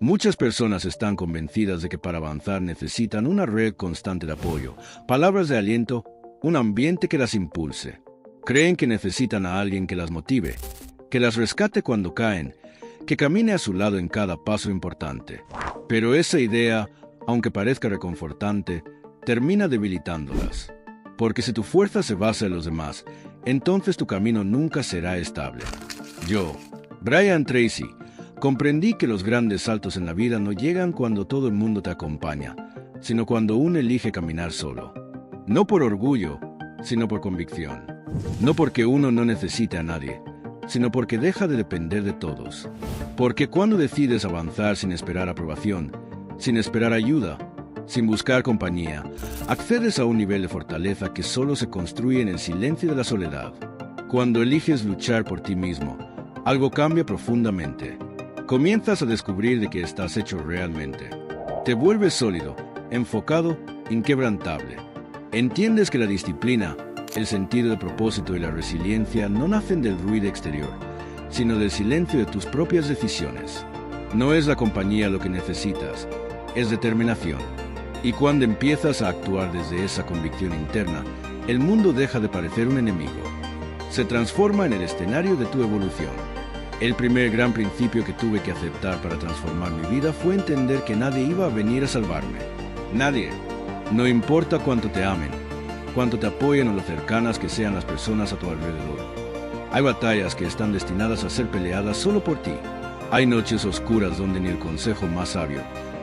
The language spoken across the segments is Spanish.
Muchas personas están convencidas de que para avanzar necesitan una red constante de apoyo, palabras de aliento, un ambiente que las impulse. Creen que necesitan a alguien que las motive, que las rescate cuando caen, que camine a su lado en cada paso importante. Pero esa idea, aunque parezca reconfortante, termina debilitándolas. Porque si tu fuerza se basa en los demás, entonces tu camino nunca será estable. Yo, Brian Tracy, comprendí que los grandes saltos en la vida no llegan cuando todo el mundo te acompaña, sino cuando uno elige caminar solo. No por orgullo, sino por convicción. No porque uno no necesite a nadie, sino porque deja de depender de todos. Porque cuando decides avanzar sin esperar aprobación, sin esperar ayuda, sin buscar compañía, accedes a un nivel de fortaleza que solo se construye en el silencio de la soledad. Cuando eliges luchar por ti mismo, algo cambia profundamente. Comienzas a descubrir de qué estás hecho realmente. Te vuelves sólido, enfocado, inquebrantable. Entiendes que la disciplina, el sentido de propósito y la resiliencia no nacen del ruido exterior, sino del silencio de tus propias decisiones. No es la compañía lo que necesitas, es determinación. Y cuando empiezas a actuar desde esa convicción interna, el mundo deja de parecer un enemigo. Se transforma en el escenario de tu evolución. El primer gran principio que tuve que aceptar para transformar mi vida fue entender que nadie iba a venir a salvarme. Nadie. No importa cuánto te amen, cuánto te apoyen o lo cercanas que sean las personas a tu alrededor. Hay batallas que están destinadas a ser peleadas solo por ti. Hay noches oscuras donde ni el consejo más sabio,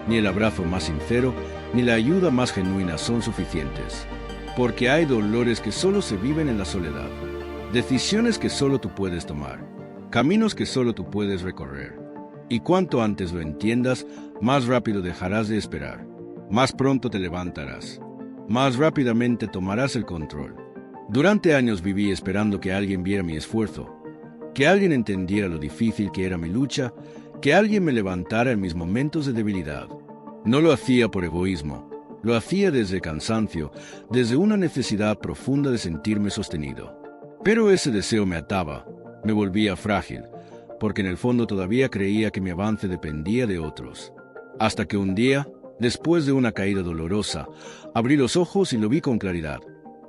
ni el abrazo más sincero, ni la ayuda más genuina son suficientes. Porque hay dolores que solo se viven en la soledad. Decisiones que solo tú puedes tomar. Caminos que solo tú puedes recorrer. Y cuanto antes lo entiendas, más rápido dejarás de esperar. Más pronto te levantarás. Más rápidamente tomarás el control. Durante años viví esperando que alguien viera mi esfuerzo, que alguien entendiera lo difícil que era mi lucha, que alguien me levantara en mis momentos de debilidad. No lo hacía por egoísmo, lo hacía desde cansancio, desde una necesidad profunda de sentirme sostenido. Pero ese deseo me ataba, me volvía frágil, porque en el fondo todavía creía que mi avance dependía de otros. Hasta que un día, después de una caída dolorosa, abrí los ojos y lo vi con claridad.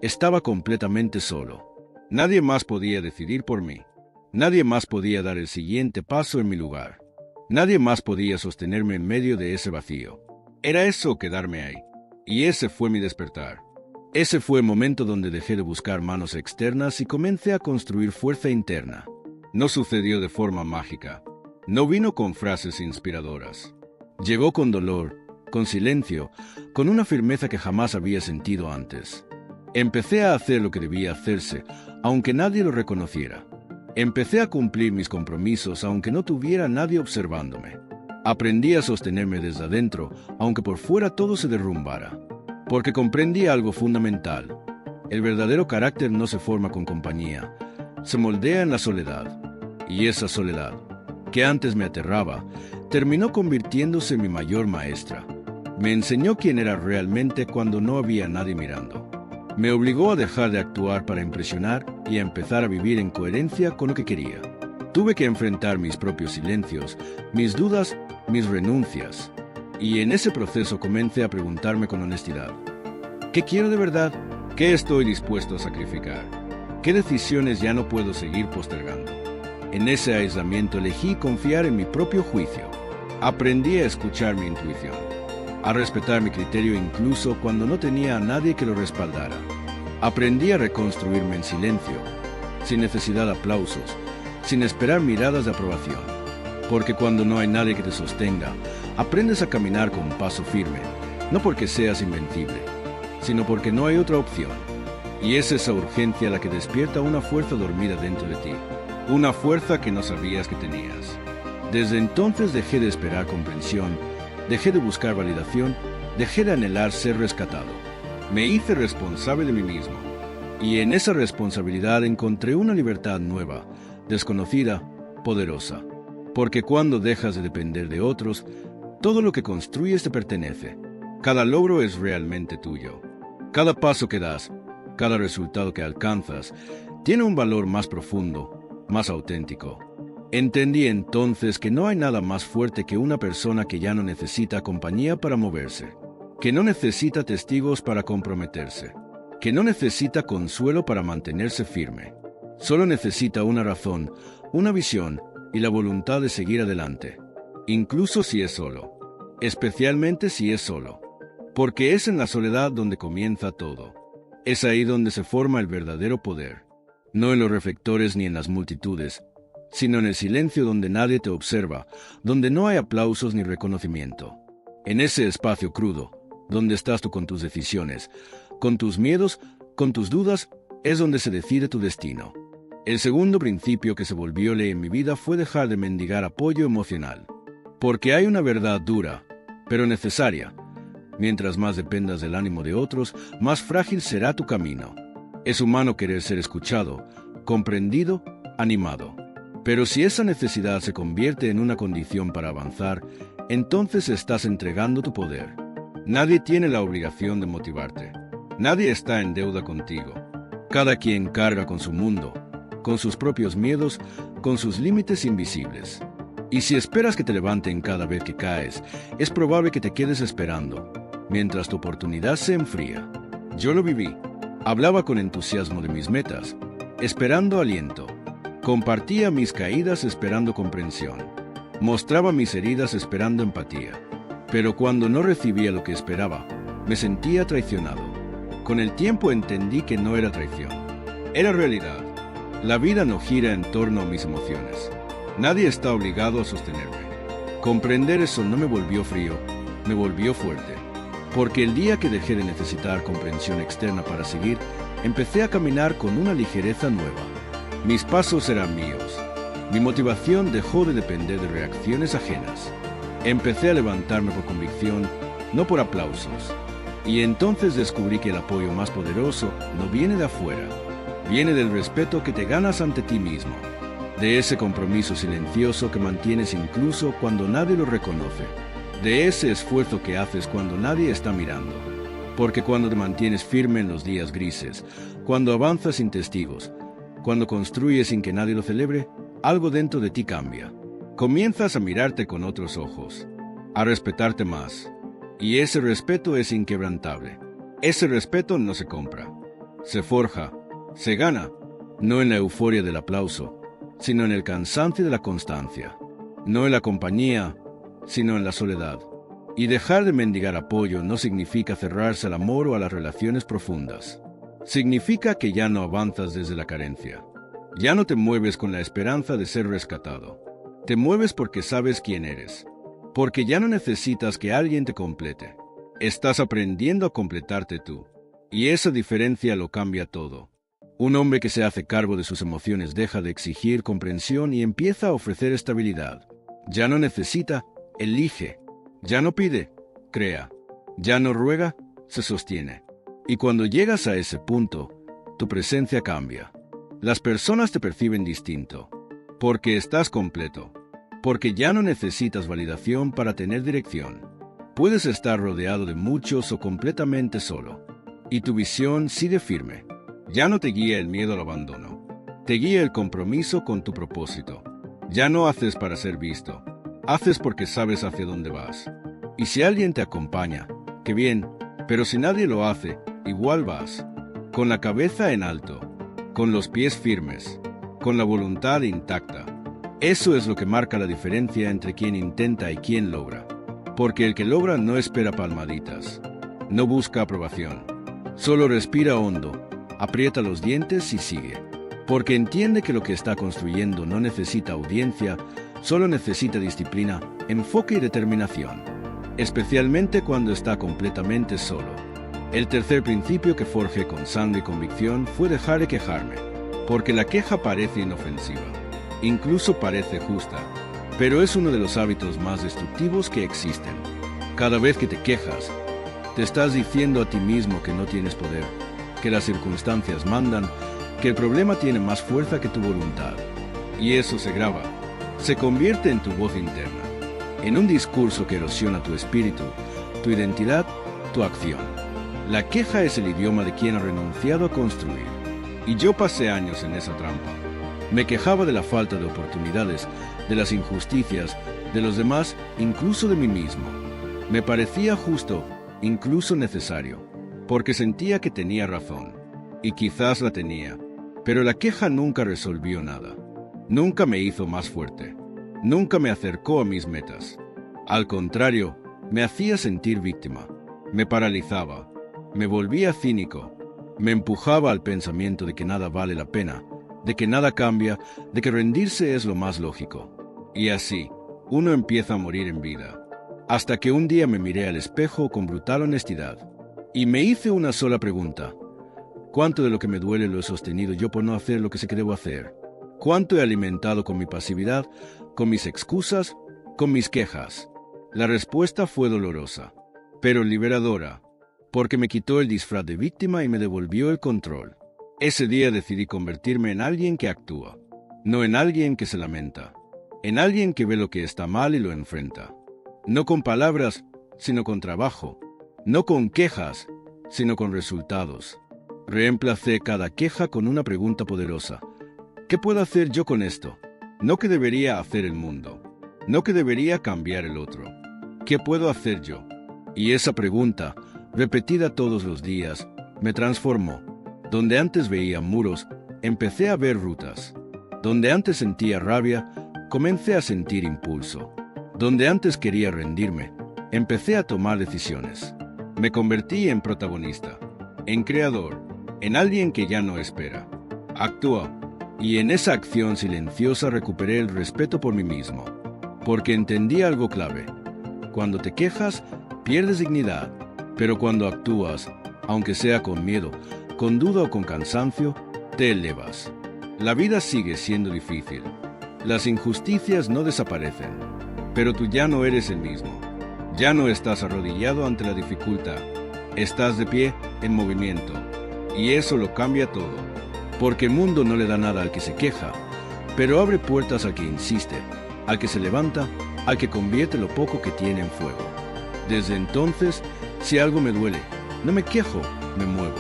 Estaba completamente solo. Nadie más podía decidir por mí. Nadie más podía dar el siguiente paso en mi lugar. Nadie más podía sostenerme en medio de ese vacío. Era eso quedarme ahí. Y ese fue mi despertar. Ese fue el momento donde dejé de buscar manos externas y comencé a construir fuerza interna. No sucedió de forma mágica. No vino con frases inspiradoras. Llegó con dolor, con silencio, con una firmeza que jamás había sentido antes. Empecé a hacer lo que debía hacerse, aunque nadie lo reconociera. Empecé a cumplir mis compromisos, aunque no tuviera nadie observándome. Aprendí a sostenerme desde adentro, aunque por fuera todo se derrumbara. Porque comprendí algo fundamental. El verdadero carácter no se forma con compañía, se moldea en la soledad. Y esa soledad, que antes me aterraba, terminó convirtiéndose en mi mayor maestra. Me enseñó quién era realmente cuando no había nadie mirando. Me obligó a dejar de actuar para impresionar y a empezar a vivir en coherencia con lo que quería. Tuve que enfrentar mis propios silencios, mis dudas, mis renuncias. Y en ese proceso comencé a preguntarme con honestidad: ¿qué quiero de verdad? ¿Qué estoy dispuesto a sacrificar? ¿Qué decisiones ya no puedo seguir postergando? En ese aislamiento elegí confiar en mi propio juicio. Aprendí a escuchar mi intuición, a respetar mi criterio incluso cuando no tenía a nadie que lo respaldara. Aprendí a reconstruirme en silencio, sin necesidad de aplausos, sin esperar miradas de aprobación. Porque cuando no hay nadie que te sostenga, aprendes a caminar con paso firme, no porque seas invencible, sino porque no hay otra opción. Y es esa urgencia la que despierta una fuerza dormida dentro de ti, una fuerza que no sabías que tenías. Desde entonces dejé de esperar comprensión, dejé de buscar validación, dejé de anhelar ser rescatado. Me hice responsable de mí mismo. Y en esa responsabilidad encontré una libertad nueva, desconocida, poderosa. Porque cuando dejas de depender de otros, todo lo que construyes te pertenece. Cada logro es realmente tuyo. Cada paso que das, cada resultado que alcanzas, tiene un valor más profundo, más auténtico. Entendí entonces que no hay nada más fuerte que una persona que ya no necesita compañía para moverse, que no necesita testigos para comprometerse, que no necesita consuelo para mantenerse firme. Solo necesita una razón, una visión y la voluntad de seguir adelante, incluso si es solo, especialmente si es solo, porque es en la soledad donde comienza todo. Es ahí donde se forma el verdadero poder, no en los reflectores ni en las multitudes, sino en el silencio donde nadie te observa, donde no hay aplausos ni reconocimiento. En ese espacio crudo, donde estás tú con tus decisiones, con tus miedos, con tus dudas, es donde se decide tu destino. El segundo principio que se volvió ley en mi vida fue dejar de mendigar apoyo emocional. Porque hay una verdad dura, pero necesaria. Mientras más dependas del ánimo de otros, más frágil será tu camino. Es humano querer ser escuchado, comprendido, animado. Pero si esa necesidad se convierte en una condición para avanzar, entonces estás entregando tu poder. Nadie tiene la obligación de motivarte. Nadie está en deuda contigo. Cada quien carga con su mundo, con sus propios miedos, con sus límites invisibles. Y si esperas que te levanten cada vez que caes, es probable que te quedes esperando, mientras tu oportunidad se enfría. Yo lo viví. Hablaba con entusiasmo de mis metas, esperando aliento. Compartía mis caídas esperando comprensión. Mostraba mis heridas esperando empatía. Pero cuando no recibía lo que esperaba, me sentía traicionado. Con el tiempo entendí que no era traición. Era realidad. La vida no gira en torno a mis emociones. Nadie está obligado a sostenerme. Comprender eso no me volvió frío, me volvió fuerte. Porque el día que dejé de necesitar comprensión externa para seguir, empecé a caminar con una ligereza nueva. Mis pasos eran míos. Mi motivación dejó de depender de reacciones ajenas. Empecé a levantarme por convicción, no por aplausos. Y entonces descubrí que el apoyo más poderoso no viene de afuera, viene del respeto que te ganas ante ti mismo, de ese compromiso silencioso que mantienes incluso cuando nadie lo reconoce, de ese esfuerzo que haces cuando nadie está mirando. Porque cuando te mantienes firme en los días grises, cuando avanzas sin testigos, cuando construyes sin que nadie lo celebre, algo dentro de ti cambia. Comienzas a mirarte con otros ojos, a respetarte más. Y ese respeto es inquebrantable. Ese respeto no se compra, se forja, se gana, no en la euforia del aplauso, sino en el cansancio de la constancia, no en la compañía, sino en la soledad. Y dejar de mendigar apoyo no significa cerrarse al amor o a las relaciones profundas. Significa que ya no avanzas desde la carencia. Ya no te mueves con la esperanza de ser rescatado. Te mueves porque sabes quién eres. Porque ya no necesitas que alguien te complete. Estás aprendiendo a completarte tú. Y esa diferencia lo cambia todo. Un hombre que se hace cargo de sus emociones deja de exigir comprensión y empieza a ofrecer estabilidad. Ya no necesita, elige. Ya no pide, crea. Ya no ruega, se sostiene. Y cuando llegas a ese punto, tu presencia cambia. Las personas te perciben distinto, porque estás completo, porque ya no necesitas validación para tener dirección. Puedes estar rodeado de muchos o completamente solo, y tu visión sigue firme. Ya no te guía el miedo al abandono, te guía el compromiso con tu propósito. Ya no haces para ser visto, haces porque sabes hacia dónde vas. Y si alguien te acompaña, qué bien, pero si nadie lo hace, igual vas, con la cabeza en alto, con los pies firmes, con la voluntad intacta. Eso es lo que marca la diferencia entre quien intenta y quien logra. Porque el que logra no espera palmaditas, no busca aprobación, solo respira hondo, aprieta los dientes y sigue. Porque entiende que lo que está construyendo no necesita audiencia, solo necesita disciplina, enfoque y determinación, especialmente cuando está completamente solo. El tercer principio que forjé con sangre y convicción fue dejar de quejarme, porque la queja parece inofensiva, incluso parece justa, pero es uno de los hábitos más destructivos que existen. Cada vez que te quejas, te estás diciendo a ti mismo que no tienes poder, que las circunstancias mandan, que el problema tiene más fuerza que tu voluntad. Y eso se graba, se convierte en tu voz interna, en un discurso que erosiona tu espíritu, tu identidad, tu acción. La queja es el idioma de quien ha renunciado a construir. Y yo pasé años en esa trampa. Me quejaba de la falta de oportunidades, de las injusticias, de los demás, incluso de mí mismo. Me parecía justo, incluso necesario, porque sentía que tenía razón. Y quizás la tenía, pero la queja nunca resolvió nada. Nunca me hizo más fuerte. Nunca me acercó a mis metas. Al contrario, me hacía sentir víctima. Me paralizaba. Me volvía cínico. Me empujaba al pensamiento de que nada vale la pena, de que nada cambia, de que rendirse es lo más lógico. Y así, uno empieza a morir en vida. Hasta que un día me miré al espejo con brutal honestidad. Y me hice una sola pregunta. ¿Cuánto de lo que me duele lo he sostenido yo por no hacer lo que sé que debo hacer? ¿Cuánto he alimentado con mi pasividad, con mis excusas, con mis quejas? La respuesta fue dolorosa, pero liberadora, porque me quitó el disfraz de víctima y me devolvió el control. Ese día decidí convertirme en alguien que actúa, no en alguien que se lamenta, en alguien que ve lo que está mal y lo enfrenta. No con palabras, sino con trabajo, no con quejas, sino con resultados. Reemplacé cada queja con una pregunta poderosa. ¿Qué puedo hacer yo con esto? No qué debería hacer el mundo, no qué debería cambiar el otro. ¿Qué puedo hacer yo? Y esa pregunta, repetida todos los días, me transformó. Donde antes veía muros, empecé a ver rutas. Donde antes sentía rabia, comencé a sentir impulso. Donde antes quería rendirme, empecé a tomar decisiones. Me convertí en protagonista, en creador, en alguien que ya no espera. Actúa, y en esa acción silenciosa recuperé el respeto por mí mismo, porque entendí algo clave. Cuando te quejas, pierdes dignidad, pero cuando actúas, aunque sea con miedo, con duda o con cansancio, te elevas. La vida sigue siendo difícil. Las injusticias no desaparecen, pero tú ya no eres el mismo. Ya no estás arrodillado ante la dificultad. Estás de pie, en movimiento. Y eso lo cambia todo. Porque el mundo no le da nada al que se queja, pero abre puertas al que insiste, al que se levanta, al que convierte lo poco que tiene en fuego. Desde entonces, si algo me duele, no me quejo, me muevo.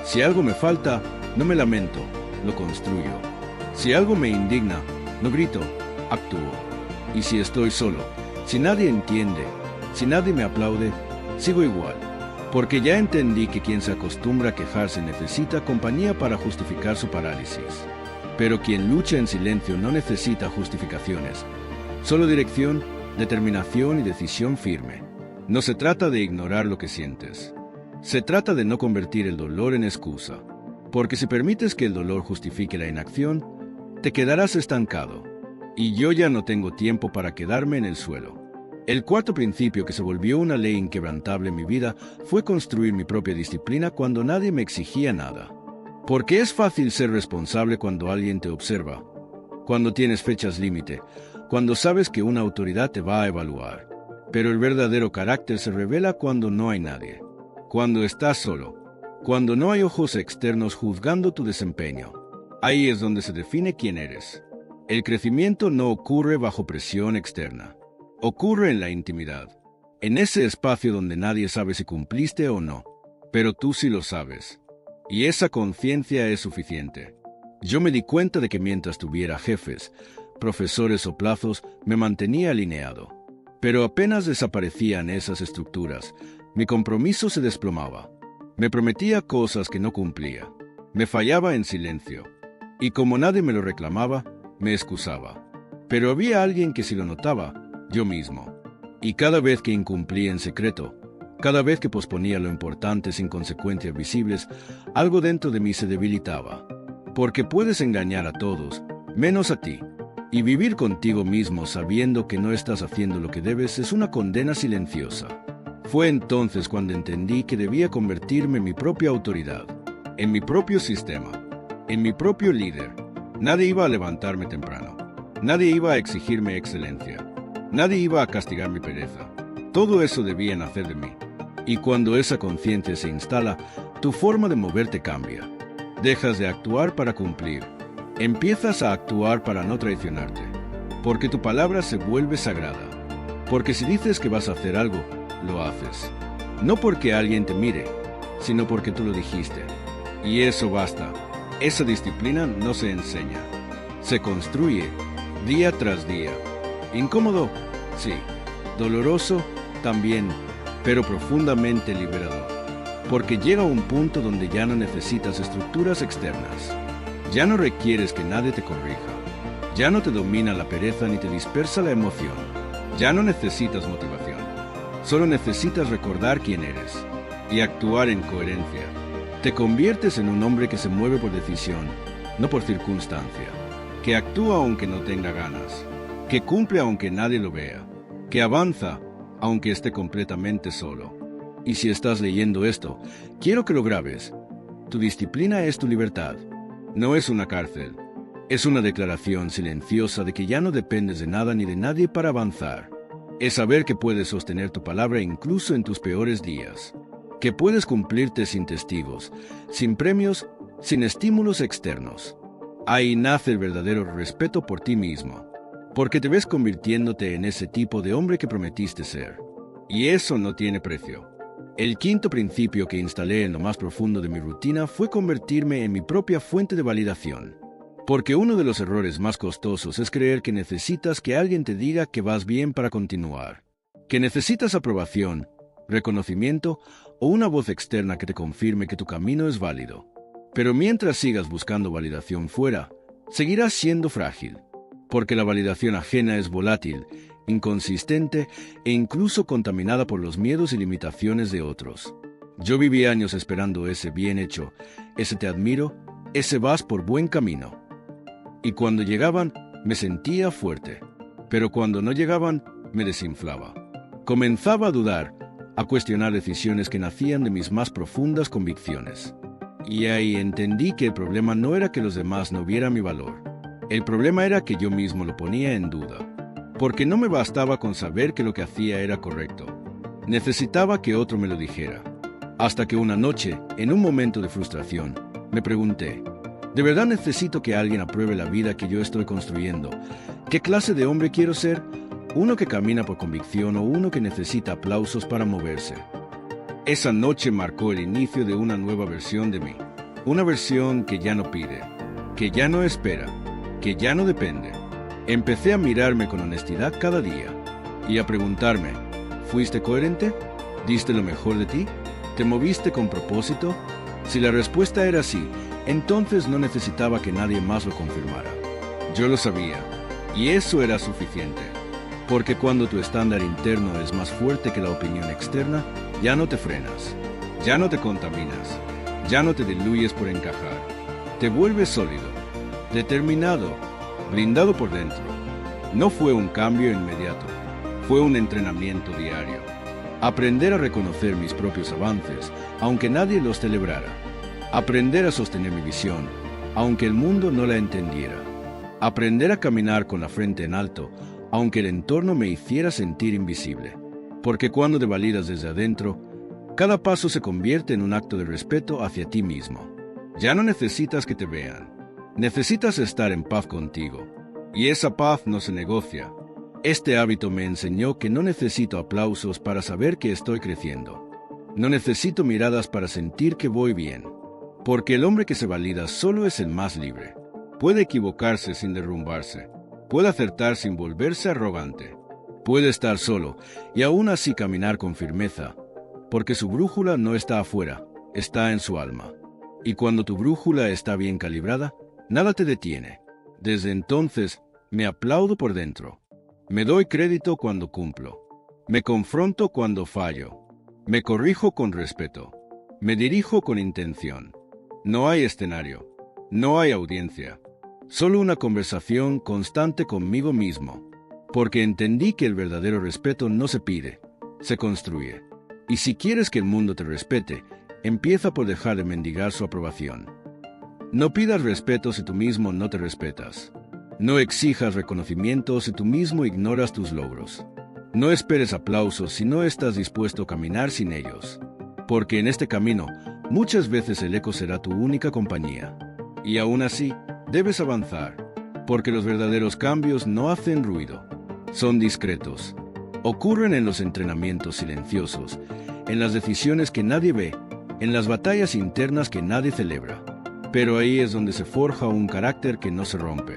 Si algo me falta, no me lamento, lo construyo. Si algo me indigna, no grito, actúo. Y si estoy solo, si nadie entiende, si nadie me aplaude, sigo igual. Porque ya entendí que quien se acostumbra a quejarse necesita compañía para justificar su parálisis. Pero quien lucha en silencio no necesita justificaciones, solo dirección, determinación y decisión firme. No se trata de ignorar lo que sientes. Se trata de no convertir el dolor en excusa. Porque si permites que el dolor justifique la inacción, te quedarás estancado. Y yo ya no tengo tiempo para quedarme en el suelo. El cuarto principio que se volvió una ley inquebrantable en mi vida fue construir mi propia disciplina cuando nadie me exigía nada. Porque es fácil ser responsable cuando alguien te observa, cuando tienes fechas límite, cuando sabes que una autoridad te va a evaluar. Pero el verdadero carácter se revela cuando no hay nadie, cuando estás solo, cuando no hay ojos externos juzgando tu desempeño. Ahí es donde se define quién eres. El crecimiento no ocurre bajo presión externa. Ocurre en la intimidad, en ese espacio donde nadie sabe si cumpliste o no, pero tú sí lo sabes. Y esa conciencia es suficiente. Yo me di cuenta de que mientras tuviera jefes, profesores o plazos, me mantenía alineado. Pero apenas desaparecían esas estructuras, mi compromiso se desplomaba. Me prometía cosas que no cumplía. Me fallaba en silencio. Y como nadie me lo reclamaba, me excusaba. Pero había alguien que sí lo notaba, yo mismo. Y cada vez que incumplía en secreto, cada vez que posponía lo importante sin consecuencias visibles, algo dentro de mí se debilitaba. Porque puedes engañar a todos, menos a ti. Y vivir contigo mismo sabiendo que no estás haciendo lo que debes es una condena silenciosa. Fue entonces cuando entendí que debía convertirme en mi propia autoridad, en mi propio sistema, en mi propio líder. Nadie iba a levantarme temprano. Nadie iba a exigirme excelencia. Nadie iba a castigar mi pereza. Todo eso debía nacer de mí. Y cuando esa conciencia se instala, tu forma de moverte cambia. Dejas de actuar para cumplir. Empiezas a actuar para no traicionarte. Porque tu palabra se vuelve sagrada. Porque si dices que vas a hacer algo, lo haces. No porque alguien te mire, sino porque tú lo dijiste. Y eso basta. Esa disciplina no se enseña. Se construye día tras día. Incómodo, sí. Doloroso, también, pero profundamente liberador. Porque llega un punto donde ya no necesitas estructuras externas. Ya no requieres que nadie te corrija. Ya no te domina la pereza ni te dispersa la emoción. Ya no necesitas motivación. Solo necesitas recordar quién eres y actuar en coherencia. Te conviertes en un hombre que se mueve por decisión, no por circunstancia. Que actúa aunque no tenga ganas. Que cumple aunque nadie lo vea. Que avanza aunque esté completamente solo. Y si estás leyendo esto, quiero que lo grabes. Tu disciplina es tu libertad. No es una cárcel. Es una declaración silenciosa de que ya no dependes de nada ni de nadie para avanzar. Es saber que puedes sostener tu palabra incluso en tus peores días. Que puedes cumplirte sin testigos, sin premios, sin estímulos externos. Ahí nace el verdadero respeto por ti mismo. Porque te ves convirtiéndote en ese tipo de hombre que prometiste ser. Y eso no tiene precio. El quinto principio que instalé en lo más profundo de mi rutina fue convertirme en mi propia fuente de validación. Porque uno de los errores más costosos es creer que necesitas que alguien te diga que vas bien para continuar. Que necesitas aprobación, reconocimiento o una voz externa que te confirme que tu camino es válido. Pero mientras sigas buscando validación fuera, seguirás siendo frágil. Porque la validación ajena es volátil, inconsistente e incluso contaminada por los miedos y limitaciones de otros. Yo viví años esperando ese bien hecho, ese te admiro, ese vas por buen camino. Y cuando llegaban, me sentía fuerte. Pero cuando no llegaban, me desinflaba. Comenzaba a dudar, a cuestionar decisiones que nacían de mis más profundas convicciones. Y ahí entendí que el problema no era que los demás no vieran mi valor. El problema era que yo mismo lo ponía en duda. Porque no me bastaba con saber que lo que hacía era correcto. Necesitaba que otro me lo dijera. Hasta que una noche, en un momento de frustración, me pregunté, ¿de verdad necesito que alguien apruebe la vida que yo estoy construyendo? ¿Qué clase de hombre quiero ser? ¿Uno que camina por convicción o uno que necesita aplausos para moverse? Esa noche marcó el inicio de una nueva versión de mí. Una versión que ya no pide, que ya no espera, que ya no depende. Empecé a mirarme con honestidad cada día y a preguntarme, ¿fuiste coherente? ¿Diste lo mejor de ti? ¿Te moviste con propósito? Si la respuesta era sí, entonces no necesitaba que nadie más lo confirmara. Yo lo sabía, y eso era suficiente. Porque cuando tu estándar interno es más fuerte que la opinión externa, ya no te frenas, ya no te contaminas, ya no te diluyes por encajar. Te vuelves sólido, determinado, blindado por dentro. No fue un cambio inmediato, fue un entrenamiento diario. Aprender a reconocer mis propios avances, aunque nadie los celebrara. Aprender a sostener mi visión, aunque el mundo no la entendiera. Aprender a caminar con la frente en alto, aunque el entorno me hiciera sentir invisible. Porque cuando te validas desde adentro, cada paso se convierte en un acto de respeto hacia ti mismo. Ya no necesitas que te vean. Necesitas estar en paz contigo. Y esa paz no se negocia. Este hábito me enseñó que no necesito aplausos para saber que estoy creciendo. No necesito miradas para sentir que voy bien. Porque el hombre que se valida solo es el más libre. Puede equivocarse sin derrumbarse. Puede acertar sin volverse arrogante. Puede estar solo y aún así caminar con firmeza. Porque su brújula no está afuera, está en su alma. Y cuando tu brújula está bien calibrada, nada te detiene. Desde entonces, me aplaudo por dentro. Me doy crédito cuando cumplo. Me confronto cuando fallo. Me corrijo con respeto. Me dirijo con intención. No hay escenario. No hay audiencia. Solo una conversación constante conmigo mismo. Porque entendí que el verdadero respeto no se pide, se construye. Y si quieres que el mundo te respete, empieza por dejar de mendigar su aprobación. No pidas respeto si tú mismo no te respetas. No exijas reconocimiento si tú mismo ignoras tus logros. No esperes aplausos si no estás dispuesto a caminar sin ellos. Porque en este camino, muchas veces el eco será tu única compañía. Y aún así, debes avanzar. Porque los verdaderos cambios no hacen ruido. Son discretos. Ocurren en los entrenamientos silenciosos, en las decisiones que nadie ve, en las batallas internas que nadie celebra. Pero ahí es donde se forja un carácter que no se rompe.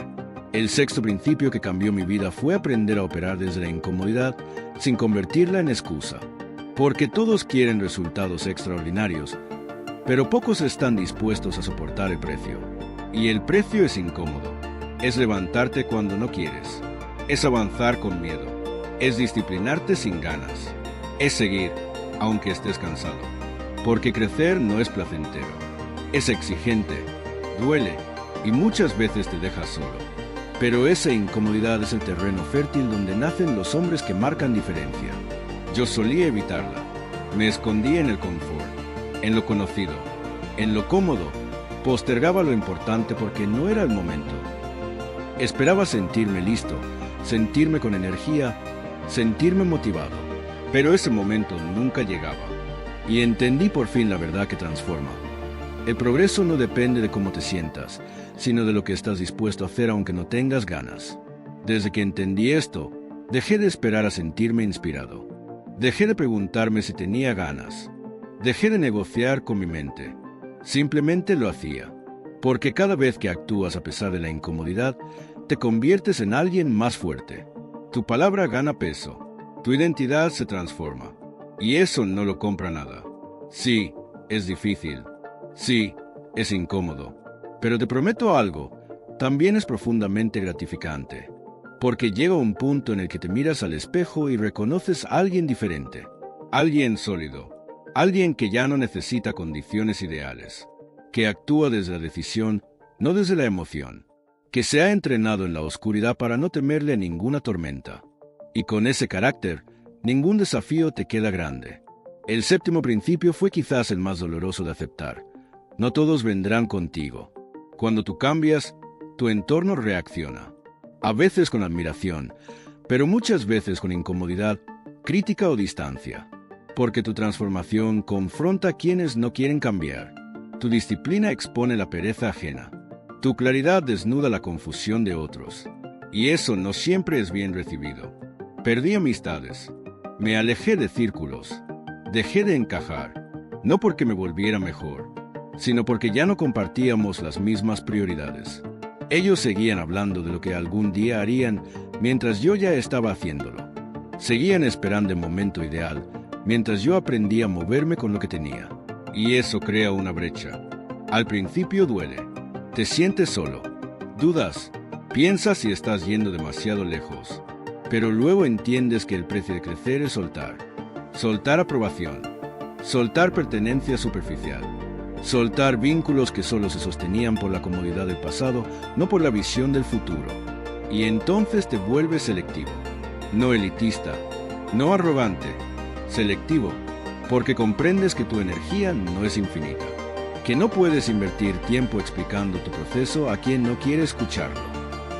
El sexto principio que cambió mi vida fue aprender a operar desde la incomodidad sin convertirla en excusa. Porque todos quieren resultados extraordinarios, pero pocos están dispuestos a soportar el precio. Y el precio es incómodo. Es levantarte cuando no quieres. Es avanzar con miedo. Es disciplinarte sin ganas. Es seguir, aunque estés cansado. Porque crecer no es placentero. Es exigente, duele y muchas veces te deja solo. Pero esa incomodidad es el terreno fértil donde nacen los hombres que marcan diferencia. Yo solía evitarla. Me escondía en el confort, en lo conocido, en lo cómodo. Postergaba lo importante porque no era el momento. Esperaba sentirme listo, sentirme con energía, sentirme motivado. Pero ese momento nunca llegaba. Y entendí por fin la verdad que transforma. El progreso no depende de cómo te sientas, sino de lo que estás dispuesto a hacer aunque no tengas ganas. Desde que entendí esto, dejé de esperar a sentirme inspirado. Dejé de preguntarme si tenía ganas. Dejé de negociar con mi mente. Simplemente lo hacía. Porque cada vez que actúas a pesar de la incomodidad, te conviertes en alguien más fuerte. Tu palabra gana peso. Tu identidad se transforma. Y eso no lo compra nada. Sí, es difícil. Sí, es incómodo. Pero te prometo algo, también es profundamente gratificante. Porque llega un punto en el que te miras al espejo y reconoces a alguien diferente. Alguien sólido. Alguien que ya no necesita condiciones ideales. Que actúa desde la decisión, no desde la emoción. Que se ha entrenado en la oscuridad para no temerle a ninguna tormenta. Y con ese carácter, ningún desafío te queda grande. El séptimo principio fue quizás el más doloroso de aceptar. No todos vendrán contigo. Cuando tú cambias, tu entorno reacciona. A veces con admiración, pero muchas veces con incomodidad, crítica o distancia. Porque tu transformación confronta a quienes no quieren cambiar. Tu disciplina expone la pereza ajena. Tu claridad desnuda la confusión de otros. Y eso no siempre es bien recibido. Perdí amistades. Me alejé de círculos. Dejé de encajar. No porque me volviera mejor, sino porque ya no compartíamos las mismas prioridades. Ellos seguían hablando de lo que algún día harían mientras yo ya estaba haciéndolo. Seguían esperando el momento ideal, mientras yo aprendía a moverme con lo que tenía. Y eso crea una brecha. Al principio duele. Te sientes solo. Dudas. Piensas si estás yendo demasiado lejos. Pero luego entiendes que el precio de crecer es soltar. Soltar aprobación. Soltar pertenencia superficial. Soltar vínculos que solo se sostenían por la comodidad del pasado, no por la visión del futuro. Y entonces te vuelves selectivo. No elitista. No arrogante. Selectivo. Porque comprendes que tu energía no es infinita. Que no puedes invertir tiempo explicando tu proceso a quien no quiere escucharlo.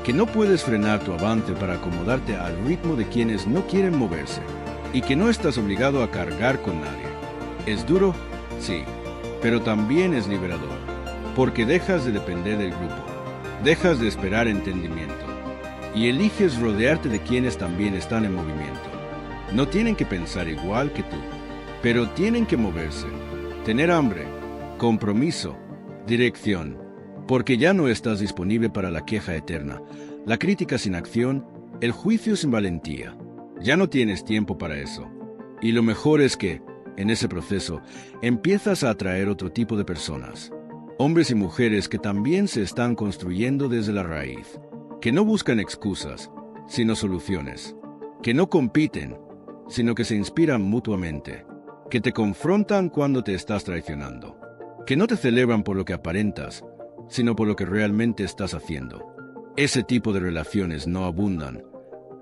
Que no puedes frenar tu avance para acomodarte al ritmo de quienes no quieren moverse. Y que no estás obligado a cargar con nadie. ¿Es duro? Sí. Pero también es liberador, porque dejas de depender del grupo, dejas de esperar entendimiento, y eliges rodearte de quienes también están en movimiento. No tienen que pensar igual que tú, pero tienen que moverse, tener hambre, compromiso, dirección, porque ya no estás disponible para la queja eterna, la crítica sin acción, el juicio sin valentía. Ya no tienes tiempo para eso. Y lo mejor es que, en ese proceso, empiezas a atraer otro tipo de personas. Hombres y mujeres que también se están construyendo desde la raíz. Que no buscan excusas, sino soluciones. Que no compiten, sino que se inspiran mutuamente. Que te confrontan cuando te estás traicionando. Que no te celebran por lo que aparentas, sino por lo que realmente estás haciendo. Ese tipo de relaciones no abundan,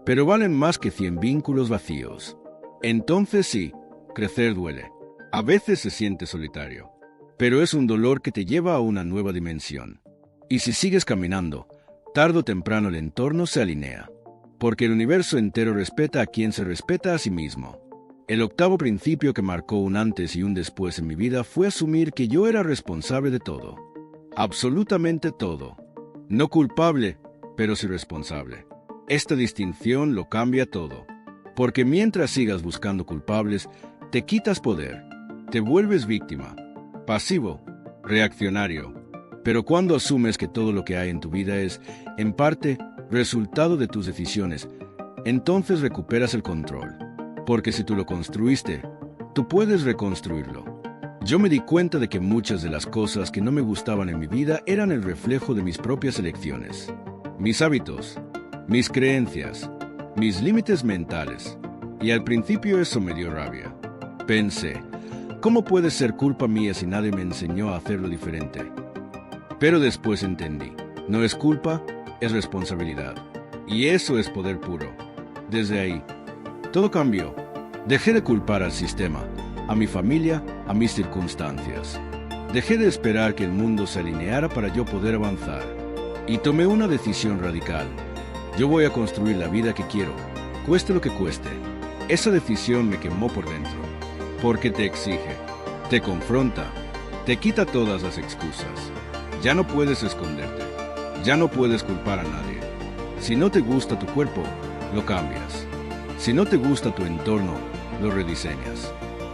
pero valen más que 100 vínculos vacíos. Entonces sí, crecer duele. A veces se siente solitario, pero es un dolor que te lleva a una nueva dimensión. Y si sigues caminando, tarde o temprano el entorno se alinea, porque el universo entero respeta a quien se respeta a sí mismo. El octavo principio que marcó un antes y un después en mi vida fue asumir que yo era responsable de todo. Absolutamente todo. No culpable, pero sí responsable. Esta distinción lo cambia todo, porque mientras sigas buscando culpables, te quitas poder, te vuelves víctima, pasivo, reaccionario. Pero cuando asumes que todo lo que hay en tu vida es, en parte, resultado de tus decisiones, entonces recuperas el control. Porque si tú lo construiste, tú puedes reconstruirlo. Yo me di cuenta de que muchas de las cosas que no me gustaban en mi vida eran el reflejo de mis propias elecciones. Mis hábitos, mis creencias, mis límites mentales. Y al principio eso me dio rabia. Pensé, ¿cómo puede ser culpa mía si nadie me enseñó a hacerlo diferente? Pero después entendí, no es culpa, es responsabilidad. Y eso es poder puro. Desde ahí, todo cambió. Dejé de culpar al sistema, a mi familia, a mis circunstancias. Dejé de esperar que el mundo se alineara para yo poder avanzar. Y tomé una decisión radical. Yo voy a construir la vida que quiero, cueste lo que cueste. Esa decisión me quemó por dentro, porque te exige, te confronta, te quita todas las excusas. Ya no puedes esconderte, ya no puedes culpar a nadie. Si no te gusta tu cuerpo, lo cambias. Si no te gusta tu entorno, lo rediseñas.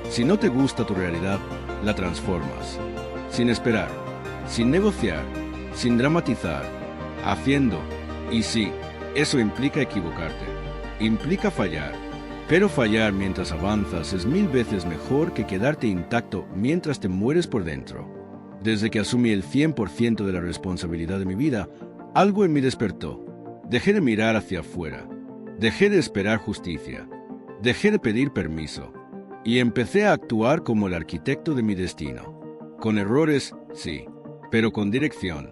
Si no te gusta tu realidad, la transformas. Sin esperar, sin negociar, sin dramatizar, haciendo. Y sí, eso implica equivocarte, implica fallar. Pero fallar mientras avanzas es 1000 veces mejor que quedarte intacto mientras te mueres por dentro. Desde que asumí el 100% de la responsabilidad de mi vida, algo en mí despertó. Dejé de mirar hacia afuera. Dejé de esperar justicia. Dejé de pedir permiso. Y empecé a actuar como el arquitecto de mi destino. Con errores, sí, pero con dirección.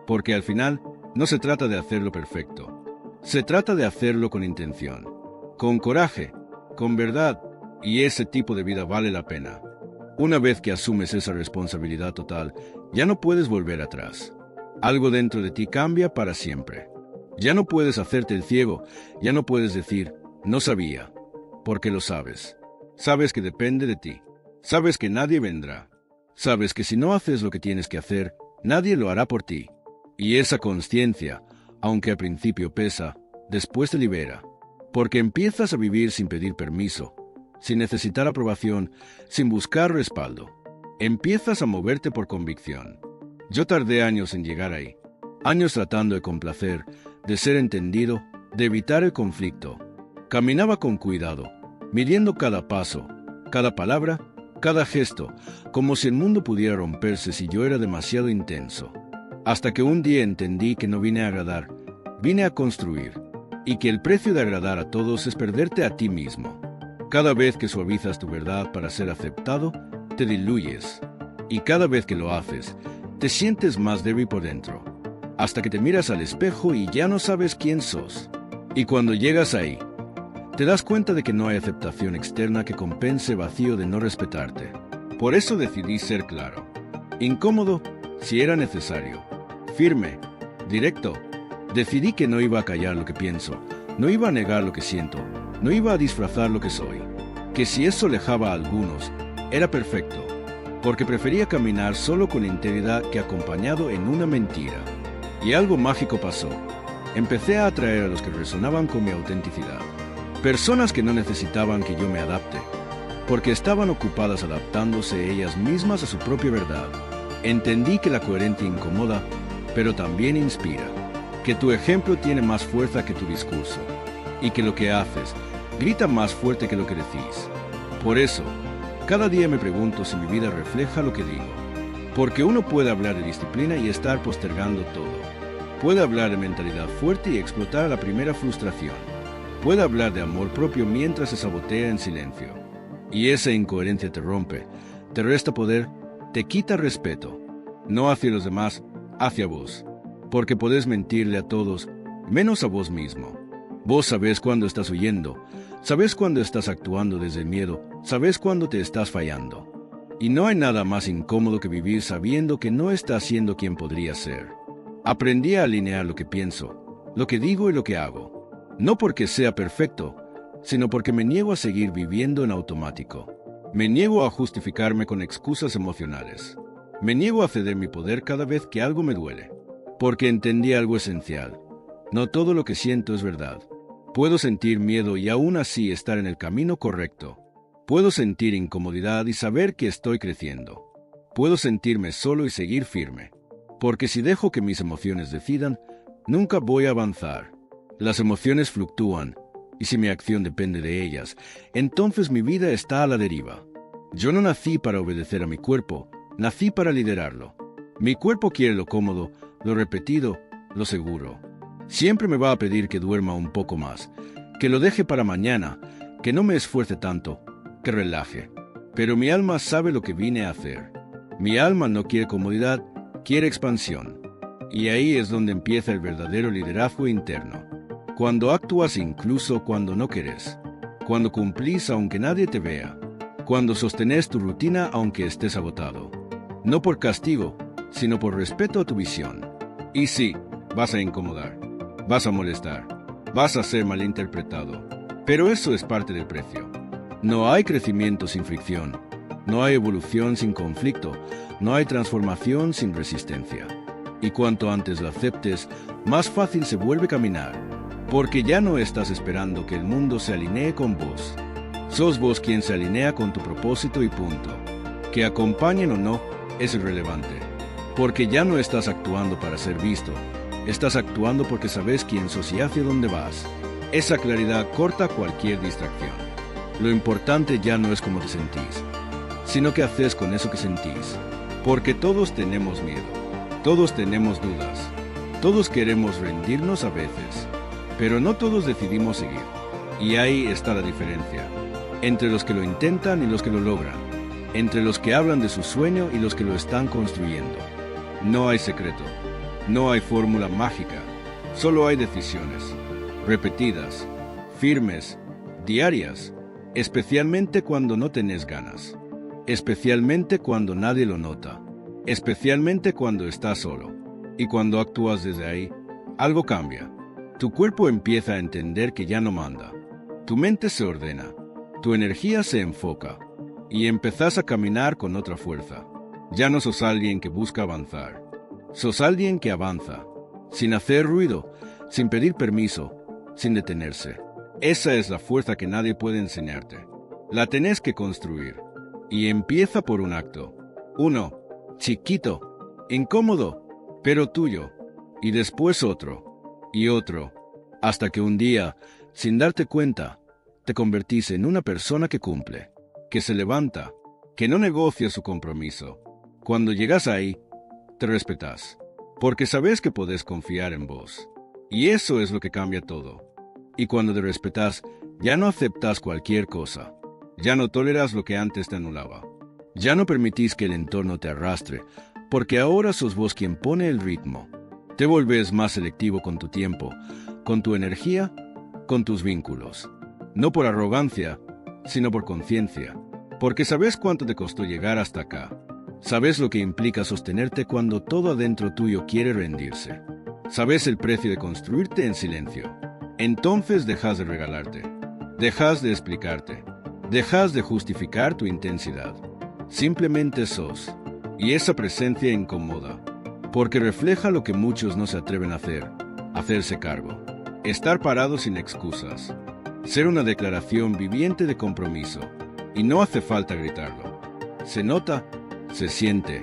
Porque al final, no se trata de hacerlo perfecto. Se trata de hacerlo con intención. Con coraje. Con verdad, y ese tipo de vida vale la pena. Una vez que asumes esa responsabilidad total, ya no puedes volver atrás. Algo dentro de ti cambia para siempre. Ya no puedes hacerte el ciego, ya no puedes decir, no sabía, porque lo sabes. Sabes que depende de ti. Sabes que nadie vendrá. Sabes que si no haces lo que tienes que hacer, nadie lo hará por ti. Y esa consciencia, aunque al principio pesa, después te libera. Porque empiezas a vivir sin pedir permiso, sin necesitar aprobación, sin buscar respaldo. Empiezas a moverte por convicción. Yo tardé años en llegar ahí. Años tratando de complacer, de ser entendido, de evitar el conflicto. Caminaba con cuidado, midiendo cada paso, cada palabra, cada gesto, como si el mundo pudiera romperse si yo era demasiado intenso. Hasta que un día entendí que no vine a agradar, vine a construir. Y que el precio de agradar a todos es perderte a ti mismo. Cada vez que suavizas tu verdad para ser aceptado, te diluyes. Y cada vez que lo haces, te sientes más débil por dentro. Hasta que te miras al espejo y ya no sabes quién sos. Y cuando llegas ahí, te das cuenta de que no hay aceptación externa que compense vacío de no respetarte. Por eso decidí ser claro. Incómodo, si era necesario. Firme, directo. Decidí que no iba a callar lo que pienso, no iba a negar lo que siento, no iba a disfrazar lo que soy. Que si eso alejaba a algunos, era perfecto, porque prefería caminar solo con integridad que acompañado en una mentira. Y algo mágico pasó. Empecé a atraer a los que resonaban con mi autenticidad. Personas que no necesitaban que yo me adapte, porque estaban ocupadas adaptándose ellas mismas a su propia verdad. Entendí que la coherencia incomoda, pero también inspira. Que tu ejemplo tiene más fuerza que tu discurso, y que lo que haces grita más fuerte que lo que decís. Por eso, cada día me pregunto si mi vida refleja lo que digo. Porque uno puede hablar de disciplina y estar postergando todo. Puede hablar de mentalidad fuerte y explotar a la primera frustración. Puede hablar de amor propio mientras se sabotea en silencio. Y esa incoherencia te rompe, te resta poder, te quita respeto. No hacia los demás, hacia vos. Porque podés mentirle a todos, menos a vos mismo. Vos sabés cuándo estás huyendo, sabés cuándo estás actuando desde el miedo, sabés cuándo te estás fallando. Y no hay nada más incómodo que vivir sabiendo que no estás siendo quien podría ser. Aprendí a alinear lo que pienso, lo que digo y lo que hago. No porque sea perfecto, sino porque me niego a seguir viviendo en automático. Me niego a justificarme con excusas emocionales. Me niego a ceder mi poder cada vez que algo me duele. Porque entendí algo esencial. No todo lo que siento es verdad. Puedo sentir miedo y aún así estar en el camino correcto. Puedo sentir incomodidad y saber que estoy creciendo. Puedo sentirme solo y seguir firme. Porque si dejo que mis emociones decidan, nunca voy a avanzar. Las emociones fluctúan, y si mi acción depende de ellas, entonces mi vida está a la deriva. Yo no nací para obedecer a mi cuerpo, nací para liderarlo. Mi cuerpo quiere lo cómodo, lo repetido, lo seguro. Siempre me va a pedir que duerma un poco más, que lo deje para mañana, que no me esfuerce tanto, que relaje. Pero mi alma sabe lo que vine a hacer. Mi alma no quiere comodidad, quiere expansión. Y ahí es donde empieza el verdadero liderazgo interno. Cuando actúas incluso cuando no quieres. Cuando cumplís aunque nadie te vea. Cuando sostenés tu rutina aunque estés agotado. No por castigo, sino por respeto a tu visión. Y sí, vas a incomodar, vas a molestar, vas a ser malinterpretado. Pero eso es parte del precio. No hay crecimiento sin fricción. No hay evolución sin conflicto. No hay transformación sin resistencia. Y cuanto antes lo aceptes, más fácil se vuelve caminar. Porque ya no estás esperando que el mundo se alinee con vos. Sos vos quien se alinea con tu propósito y punto. Que acompañen o no, es irrelevante. Porque ya no estás actuando para ser visto. Estás actuando porque sabes quién sos y hacia dónde vas. Esa claridad corta cualquier distracción. Lo importante ya no es cómo te sentís, sino qué haces con eso que sentís. Porque todos tenemos miedo. Todos tenemos dudas. Todos queremos rendirnos a veces. Pero no todos decidimos seguir. Y ahí está la diferencia. Entre los que lo intentan y los que lo logran. Entre los que hablan de su sueño y los que lo están construyendo. No hay secreto. No hay fórmula mágica. Solo hay decisiones. Repetidas. Firmes. Diarias. Especialmente cuando no tenés ganas. Especialmente cuando nadie lo nota. Especialmente cuando estás solo. Y cuando actúas desde ahí, algo cambia. Tu cuerpo empieza a entender que ya no manda. Tu mente se ordena. Tu energía se enfoca. Y empezás a caminar con otra fuerza. Ya no sos alguien que busca avanzar. Sos alguien que avanza. Sin hacer ruido, sin pedir permiso, sin detenerse. Esa es la fuerza que nadie puede enseñarte. La tenés que construir. Y empieza por un acto. Uno. Chiquito, incómodo, pero tuyo, y después otro, y otro, hasta que un día, sin darte cuenta, te convertís en una persona que cumple, que se levanta, que no negocia su compromiso. Cuando llegas ahí, te respetás, porque sabes que podés confiar en vos, y eso es lo que cambia todo. Y cuando te respetás, ya no aceptas cualquier cosa, ya no toleras lo que antes te anulaba. Ya no permitís que el entorno te arrastre, porque ahora sos vos quien pone el ritmo. Te volvés más selectivo con tu tiempo, con tu energía, con tus vínculos. No por arrogancia, sino por conciencia. Porque sabes cuánto te costó llegar hasta acá. Sabes lo que implica sostenerte cuando todo adentro tuyo quiere rendirse. Sabes el precio de construirte en silencio. Entonces dejas de regalarte. Dejas de explicarte. Dejas de justificar tu intensidad. Simplemente sos, y esa presencia incomoda, porque refleja lo que muchos no se atreven a hacer, hacerse cargo, estar parado sin excusas, ser una declaración viviente de compromiso, y no hace falta gritarlo. Se nota, se siente,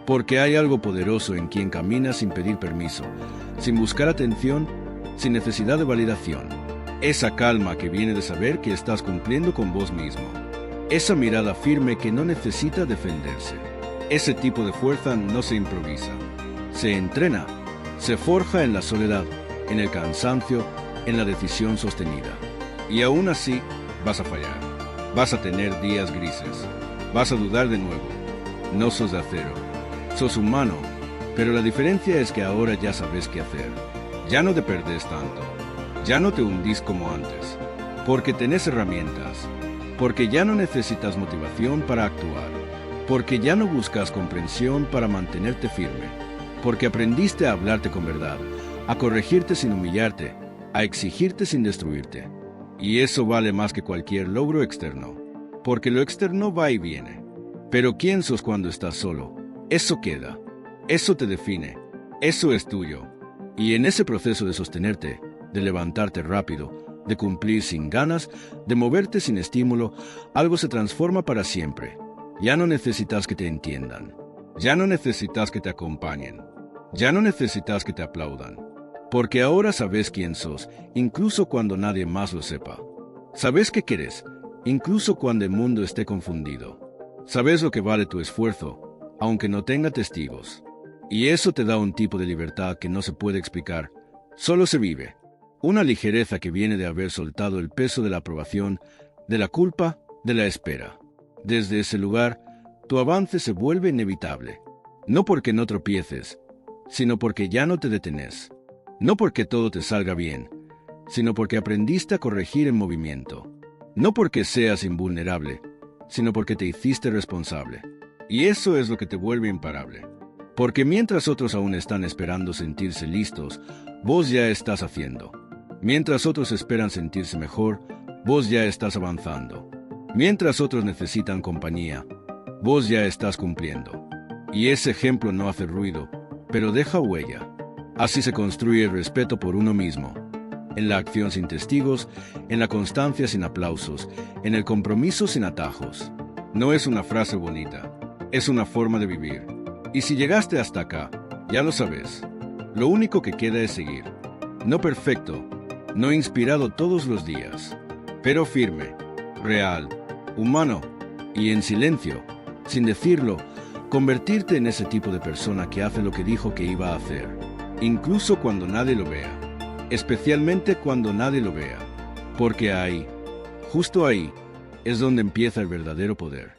porque hay algo poderoso en quien camina sin pedir permiso, sin buscar atención, sin necesidad de validación. Esa calma que viene de saber que estás cumpliendo con vos mismo. Esa mirada firme que no necesita defenderse. Ese tipo de fuerza no se improvisa. Se entrena, se forja en la soledad, en el cansancio, en la decisión sostenida. Y aún así, vas a fallar. Vas a tener días grises. Vas a dudar de nuevo. No sos de acero. Sos humano. Pero la diferencia es que ahora ya sabes qué hacer. Ya no te perdés tanto. Ya no te hundís como antes. Porque tenés herramientas. Porque ya no necesitas motivación para actuar. Porque ya no buscas comprensión para mantenerte firme. Porque aprendiste a hablarte con verdad, a corregirte sin humillarte, a exigirte sin destruirte. Y eso vale más que cualquier logro externo. Porque lo externo va y viene. Pero ¿quién sos cuando estás solo? Eso queda. Eso te define. Eso es tuyo. Y en ese proceso de sostenerte, de levantarte rápido, de cumplir sin ganas, de moverte sin estímulo, algo se transforma para siempre. Ya no necesitas que te entiendan. Ya no necesitas que te acompañen. Ya no necesitas que te aplaudan. Porque ahora sabes quién sos, incluso cuando nadie más lo sepa. Sabes qué quieres, incluso cuando el mundo esté confundido. Sabes lo que vale tu esfuerzo, aunque no tenga testigos. Y eso te da un tipo de libertad que no se puede explicar, solo se vive. Una ligereza que viene de haber soltado el peso de la aprobación, de la culpa, de la espera. Desde ese lugar, tu avance se vuelve inevitable. No porque no tropieces, sino porque ya no te detenés. No porque todo te salga bien, sino porque aprendiste a corregir en movimiento. No porque seas invulnerable, sino porque te hiciste responsable. Y eso es lo que te vuelve imparable. Porque mientras otros aún están esperando sentirse listos, vos ya estás haciendo. Mientras otros esperan sentirse mejor, vos ya estás avanzando. Mientras otros necesitan compañía, vos ya estás cumpliendo. Y ese ejemplo no hace ruido, pero deja huella. Así se construye el respeto por uno mismo. En la acción sin testigos, en la constancia sin aplausos, en el compromiso sin atajos. No es una frase bonita, es una forma de vivir. Y si llegaste hasta acá, ya lo sabes. Lo único que queda es seguir. No perfecto, no inspirado todos los días, pero firme, real, humano y en silencio, sin decirlo, convertirte en ese tipo de persona que hace lo que dijo que iba a hacer, incluso cuando nadie lo vea, especialmente cuando nadie lo vea, porque ahí, justo ahí, es donde empieza el verdadero poder.